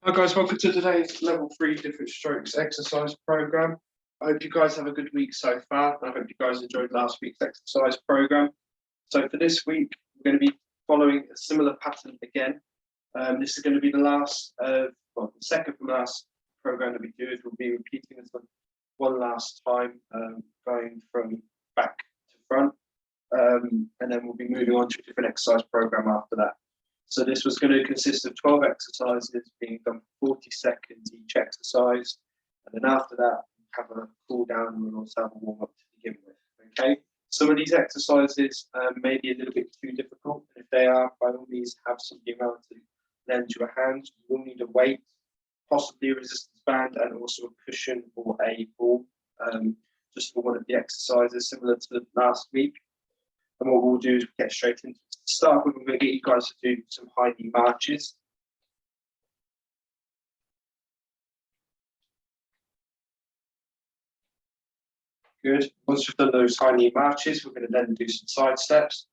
Hi guys, welcome to today's level 3 different strokes exercise program. I hope you guys have a good week so far. I hope you guys enjoyed last week's exercise program. So for this week, we're going to be following a similar pattern again. This is going to be the last, the second from last program that we do. We'll be repeating this one last time, going from back to front, and then we'll be moving on to a different exercise program after that. So this was going to consist of 12 exercises being done for 40 seconds each exercise. And then after that, have a cool down and we'll also have a warm up to begin with. Okay. Some of these exercises may be a little bit too difficult. And if they are, by all means, have somebody around to lend you a hand. You will need a weight, possibly a resistance band, and also a cushion or a ball, just for one of the exercises, similar to last week. And what we'll do is get straight into it. To start with, we're going to get you guys to do some high knee marches. Good. Once we've done those high knee marches, we're going to then do some side steps,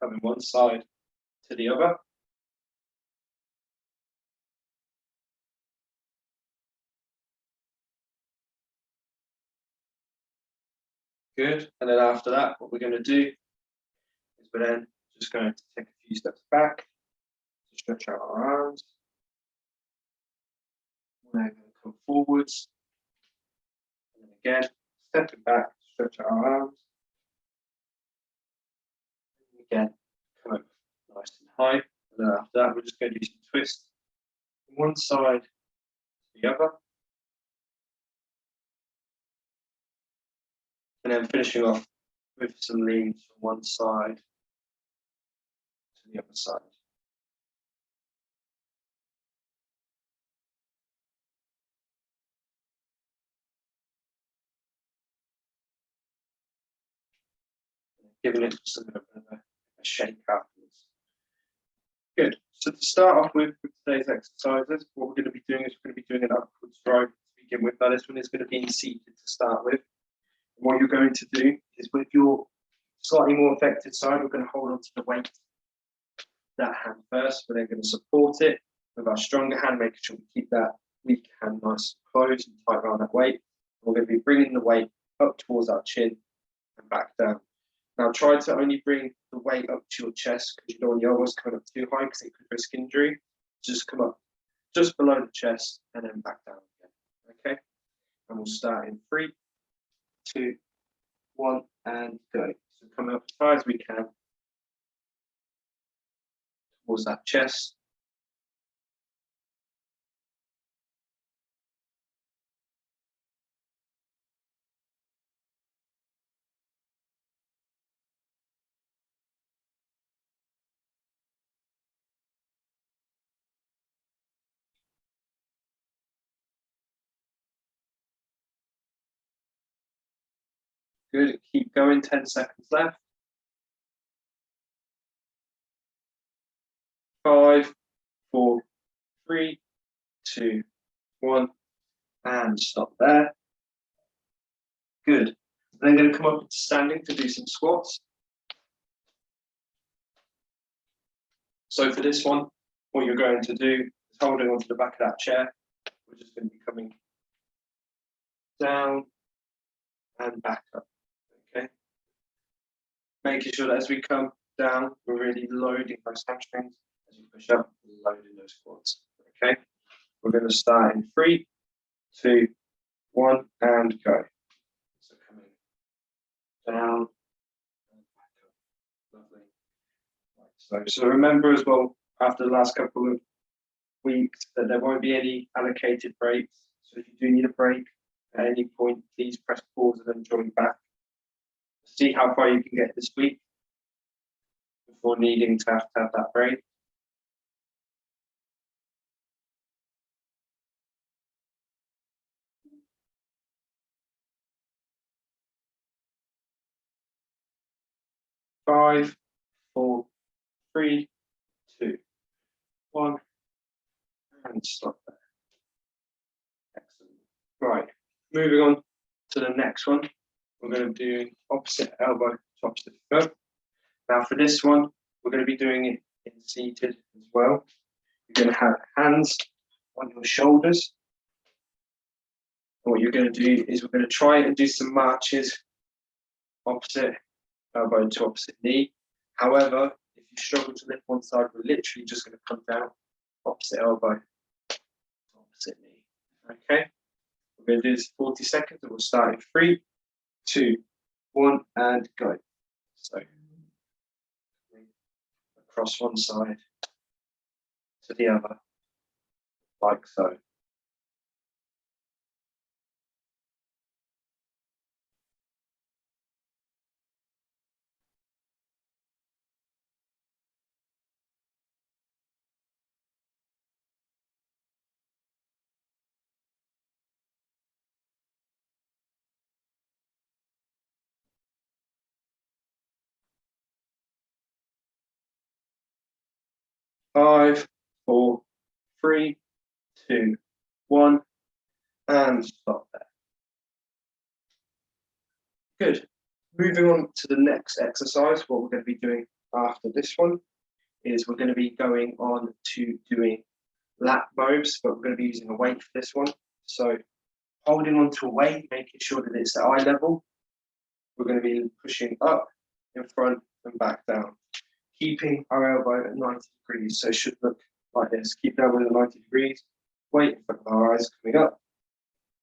coming one side to the other. Good. And then after that, what we're going to do is we're then just going to take a few steps back to stretch out our arms. We're then going to come forwards. And then again, stepping back, stretch out our arms. And again, come up nice and high. And then after that, we're just going to do some twists from one side to the other. And then finishing off with some leans from one side to the other side. Giving it just a little bit of a shake afterwards. Good. So to start off with today's exercises, what we're going to be doing is we're going to be doing an upwards row to begin with. Now this one is going to be seated to start with. And what you're going to do is with your slightly more affected side, we're going to hold on to the weight, that hand first. We're then going to support it with our stronger hand, making sure we keep that weak hand nice and close and tight around that weight. We're going to be bringing the weight up towards our chin and back down. Now try to only bring the weight up to your chest because you don't want your elbows coming up too high because it could risk injury. Just come up just below the chest and then back down again. Okay? And we'll start in 3, 2, 1, and go. So coming up as high as we can towards that chest. Good. Keep going. 10 seconds left. 5, 4, 3, 2, 1, and stop there. Good. Then going to come up into standing to do some squats. So for this one, what you're going to do is holding onto the back of that chair. We're just going to be coming down and back up. Okay. Making sure that as we come down, we're really loading those hamstrings. As you push up, loading those quads. Okay. We're going to start in 3, 2, 1, and go. So coming down and back up. Lovely. Right, so remember as well, after the last couple of weeks, that there won't be any allocated breaks. So if you do need a break at any point, please press pause and then join back. See how far you can get this week before needing to have that break. Five, 4, 3, 2, 1, and stop there. Excellent. Right, moving on to the next one. We're going to be doing opposite elbow to opposite foot. Now for this one, we're going to be doing it in seated as well. You're going to have hands on your shoulders. What you're going to do is we're going to try and do some marches opposite elbow to opposite knee. However, if you struggle to lift one side, we're literally just going to come down opposite elbow to opposite knee. Okay, we're going to do this 40 seconds and we'll start in 3, 2, 1 and go. So across one side to the other, like so. 5, 4, 3, 2, 1 and stop there. Good. Moving on to the next exercise, what we're going to be doing after this one is we're going to be going on to doing lat moves, but we're going to be using a weight for this one. So holding on to a weight, making sure that it's at eye level. We're going to be pushing up, in front and back down, keeping our elbow at 90 degrees. So it should look like this. Keep the elbow at 90 degrees, weight in front of our eyes, coming up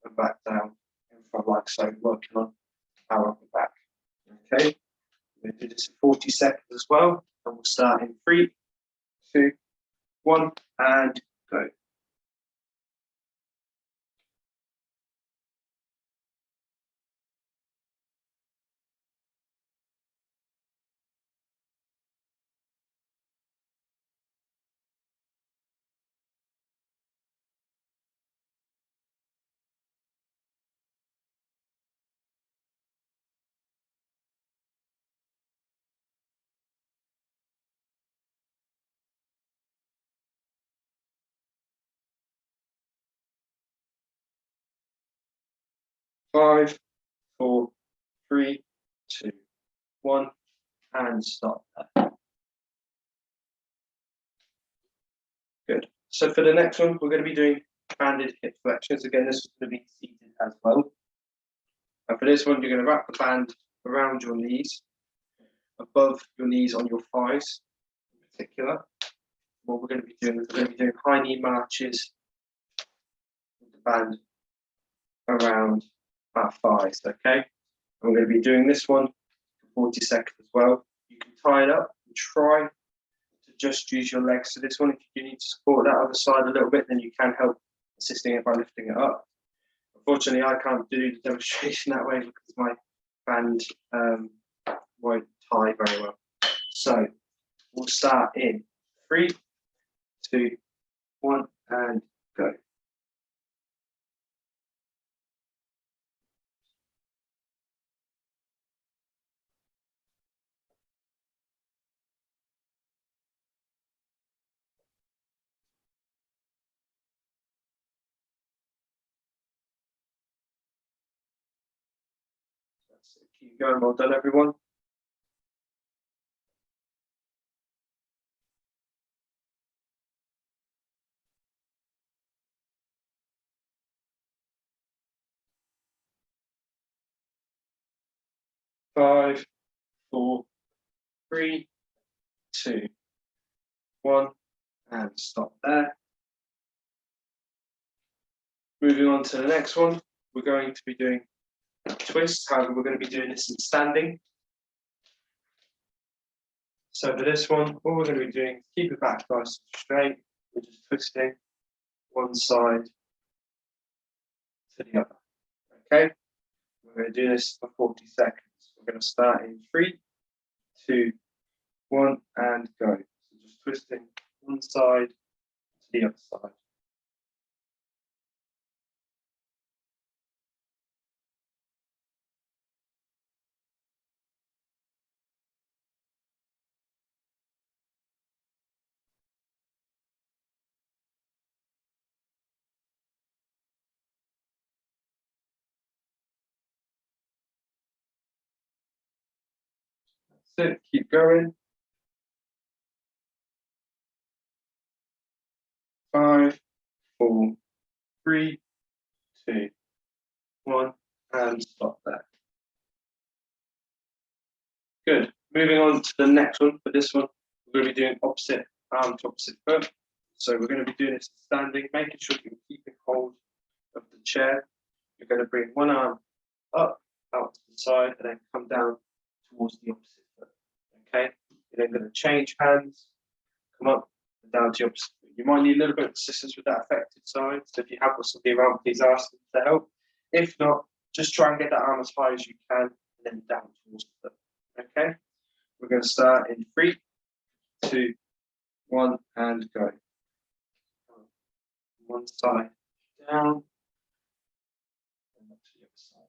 and back down in front like so, working on our upper back. Okay, we're going to do this in 40 seconds as well, and we'll start in 3, 2, 1 and go. Five, 4, 3, 2, 1 and stop there. Good. So for the next one, we're going to be doing banded hip flexors. Again, this is going to be seated as well. And for this one, you're going to wrap the band around your knees, above your knees on your thighs in particular. What we're going to be doing is we're going to be doing high knee marches with the band around our thighs, okay? And we're going to be doing this one for 40 seconds as well. You can tie it up and try to just use your legs for this one. If you need to support that other side a little bit, then you can help assisting it by lifting it up. Unfortunately, I can't do the demonstration that way because my band won't tie very well. So we'll start in 3, 2, 1 and go. That's it. Keep going. Well done, everyone. 5, 4, 3, 2, 1 and stop there. Moving on to the next one, we're going to be doing a twist. However, we're going to be doing this in standing. So for this one, what we're going to be doing is keep your back nice and straight. We're just twisting one side to the other. Okay, we're going to do this for 40 seconds. We're going to start in 3, 2, 1 and go. So just twisting one side to the other side. That's it, keep going. 5, 4, 3, 2, 1, and stop there. Good. Moving on to the next one. For this one, we're going to be doing opposite arm to opposite foot. So we're going to be doing this standing, making sure you're keeping hold of the chair. You're going to bring one arm up, out to the side, and then come down towards the opposite foot. Okay? You're then going to change hands, come up and down to the opposite foot. You might need a little bit of assistance with that affected side. So if you have got somebody around, please ask them to help. If not, just try and get that arm as high as you can and then down towards the foot. Okay? We're going to start in 3, 2, 1, and go. One side down, and up to the other side.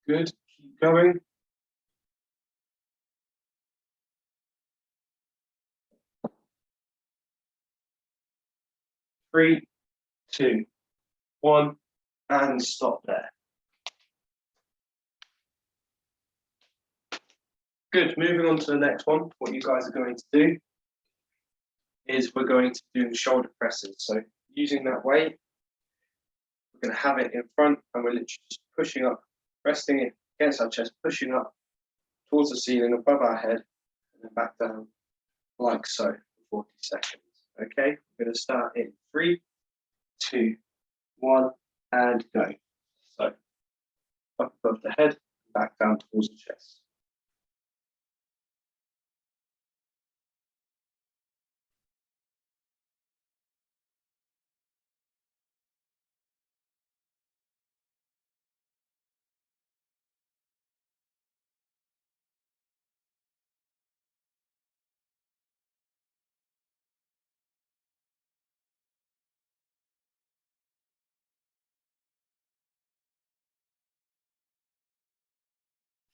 Good. Keep going. 3, 2, 1, and stop there. Good. Moving on to the next one. What you guys are going to do is we're going to do shoulder presses. So using that weight, we're going to have it in front, and we're literally just pushing up, resting it against our chest, pushing up towards the ceiling above our head, and then back down like so for 40 seconds. Okay, we're going to start in 3, 2, 1, and go. So up above the head, back down towards the chest.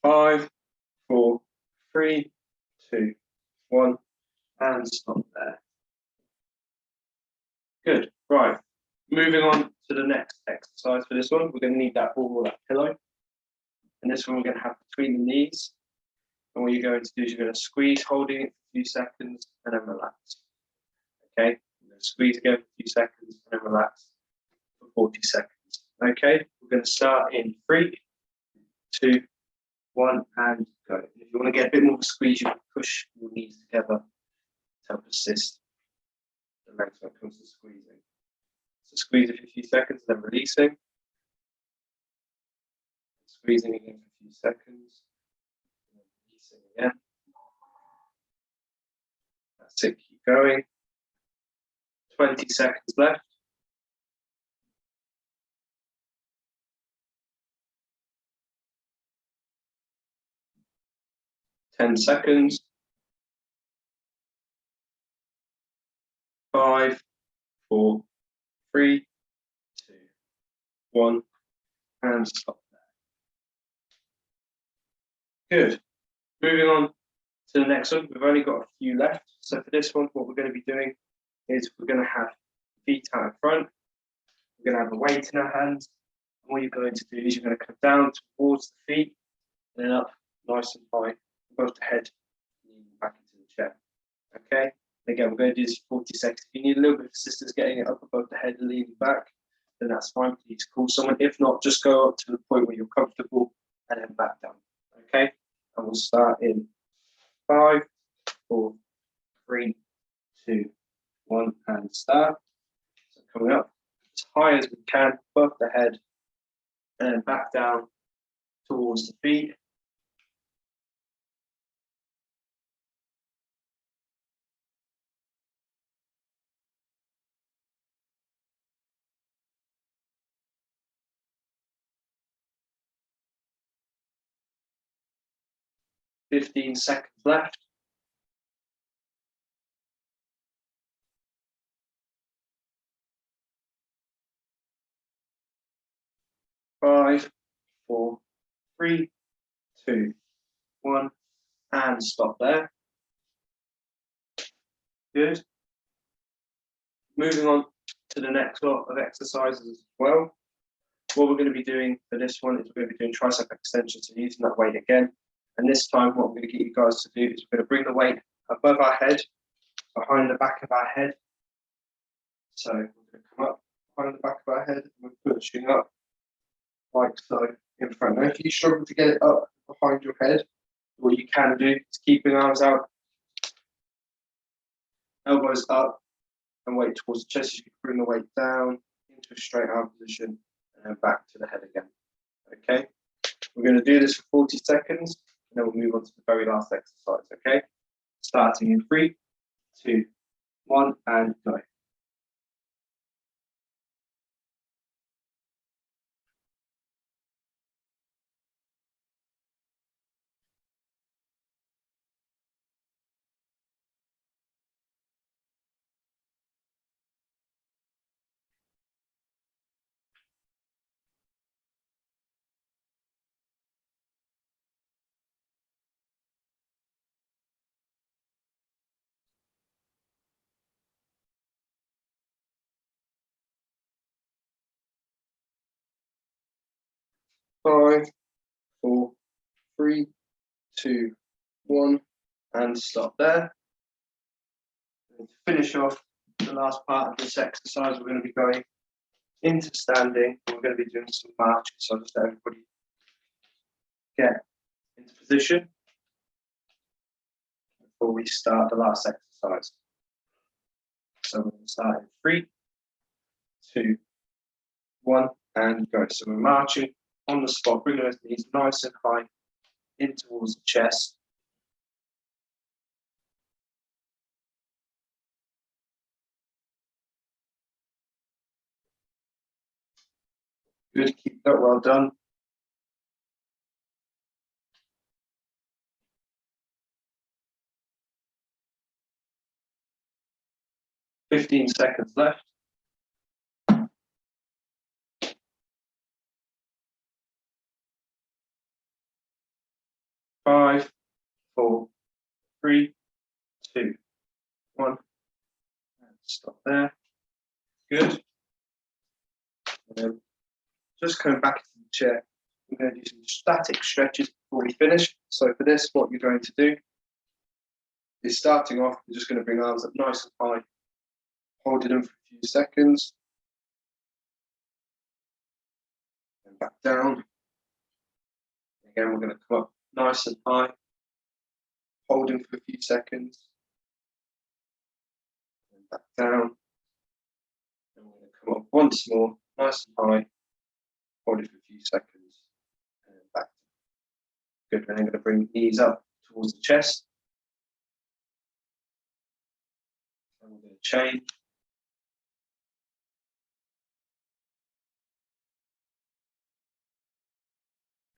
Five, 4, 3, 2, 1, and stop there. Good. Right. Moving on to the next exercise for this one. We're going to need that ball or that pillow. And this one we're going to have between the knees. And what you're going to do is you're going to squeeze, holding it for a few seconds, and then relax. Okay? You're going to squeeze again for a few seconds, and then relax for 40 seconds. Okay? We're going to start in 3, 2, 1, and go. If you want to get a bit more of a squeeze, you can push your knees together to help assist the legs when it comes to squeezing. So squeeze it for a few seconds, then releasing. Squeezing again for a few seconds, and then releasing again. That's it, keep going. 20 seconds left. Ten seconds. 5, 4, 3, 2, 1, and stop there. Good. Moving on to the next one. We've only got a few left. So for this one, what we're going to be doing is we're going to have feet out in front. We're going to have a weight in our hands. And what you're going to do is you're going to come down towards the feet and then up nice and high above the head, leaning back into the chair. Okay? Again, we're going to do this for 40 seconds. If you need a little bit of assistance getting it up above the head and leaning back, then that's fine. Please call someone. If not, just go up to the point where you're comfortable and then back down. Okay? And we'll start in 5, 4, 3, 2, 1, and start. So coming up as high as we can above the head and then back down towards the feet. Fifteen seconds left. 5, 4, 3, 2, 1, and stop there. Good. Moving on to the next lot of exercises as well. What we're going to be doing for this one is we're going to be doing tricep extensions, so using that weight again. And this time what I'm going to get you guys to do is we're going to bring the weight above our head, behind the back of our head. So we're going to come up behind the back of our head, and we're pushing up like so in front. Now if you struggle to get it up behind your head, what you can do is keep your arms out, elbows up, and weight towards the chest. You can bring the weight down into a straight arm position and then back to the head again. Okay, we're going to do this for 40 seconds and then we'll move on to the very last exercise. Okay, starting in 3, 2, 1, and go. 5, 4, 3, 2, 1, and stop there. And to finish off the last part of this exercise, we're going to be going into standing. We're going to be doing some marches, so just everybody get into position before we start the last exercise. So we're going to start in 3, 2, 1, and go. So we're marching on the spot, bringing those knees nice and high in towards the chest. Good, keep that, well done. Fifteen seconds left. 5, 4, 3, 2, 1. And stop there. Good. And then just coming back to the chair, we're going to do some static stretches before we finish. So for this, what you're going to do is starting off, you're just going to bring arms up nice and high, holding them for a few seconds, and back down. Again, we're going to come up nice and high, holding for a few seconds, and back down. And we're going to come up once more, nice and high, holding for a few seconds, and back. Good. And then going to bring knees up towards the chest. And we're going to change.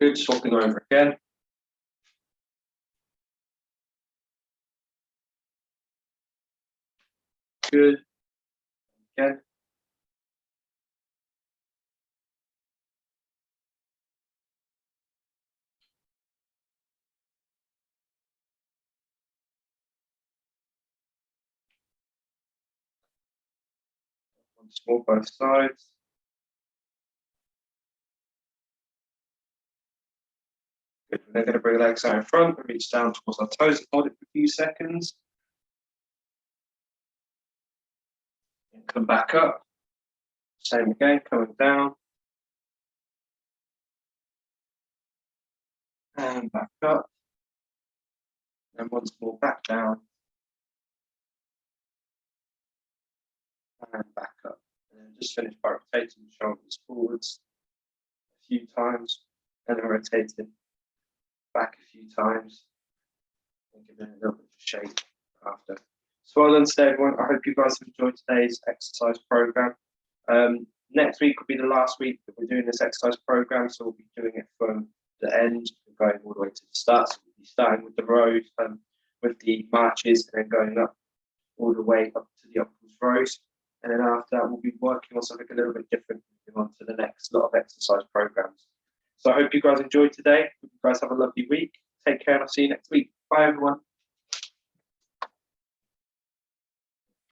Good. Swapping over again. Good. Again. Once more, both sides. Good. We're then going to bring the legs out in front and reach down towards our toes and hold it for a few seconds. And come back up. Same again, coming down. And back up. And once more, back down. And back up. And then just finish by rotating the shoulders forwards a few times. And then rotating back a few times. And giving it a little bit of shape after. So well done today, everyone. I hope you guys have enjoyed today's exercise program. Next week will be the last week that we're doing this exercise program, so we'll be doing it from the end and going all the way to the start. So we'll be starting with the rows, with the marches, and then going up all the way up to the upwards rows. And then after that, we'll be working on something a little bit different, moving on to the next lot of exercise programs. So I hope you guys enjoyed today. Hope you guys have a lovely week. Take care, and I'll see you next week. Bye, everyone.